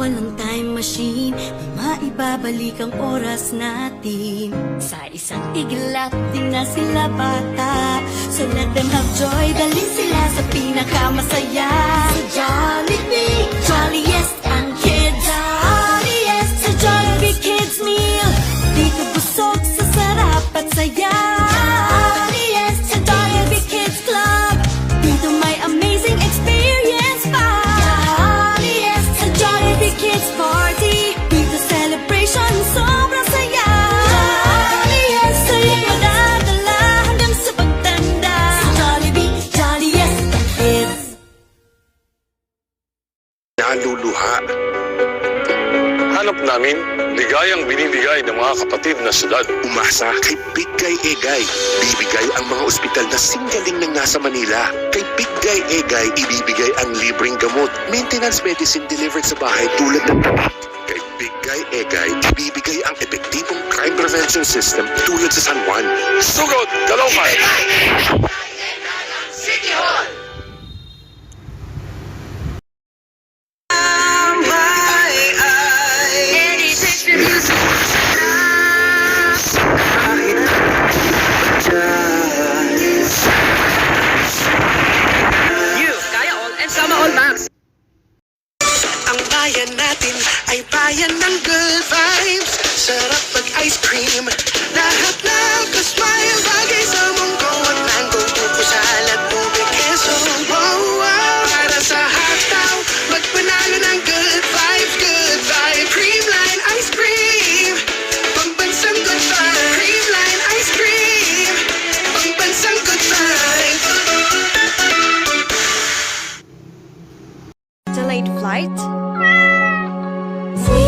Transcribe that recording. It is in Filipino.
walang time machine na maibabalik ang oras natin. Sa isang iglap, di na sila bata. So let them have joy, dalhin sila sa pinakamasaya. Sa Jollibee, jolliest ang kids. Jolliest sa Jollibee Kids Meal. Dito busog sa sarap at saya. Jolliest sa Jollibee Kids Club. Dito may amazing experience pa. Jolliest sa Jollibee Kids Party. Dito celebration sobrang saya. Jolliest sa'yo'y madadala hanggang sa pagtanda. Sa Jollibee, jolliest ang kids. Naluluha. Hanap namin ligayang binibigay ng mga kapatid na syudad. Umasa kay Big Guy Egay. Bibigay ang mga ospital na singgaling ng nasa Manila. Kay Big Guy Egay, ibibigay ang libreng gamot, maintenance medicine delivered sa bahay tulad ng Kay Big Guy Egay, ibibigay ang epektibong crime prevention system tulad sa San Juan. Sugod, Caloocan. City Hall! Ang bayan natin ay bayan ng good vibes. Sarap pag ice cream. Lahat nakasmile. Bagay sa munggo at mango. Tupo salad, ube, keso. Wow, wow. Para sa hataw, magpanalo ng good vibes. Good vibe. Creamline ice cream. Pambansang good vibe. Creamline ice cream. Pambansang good vibe. Delayed flight? Say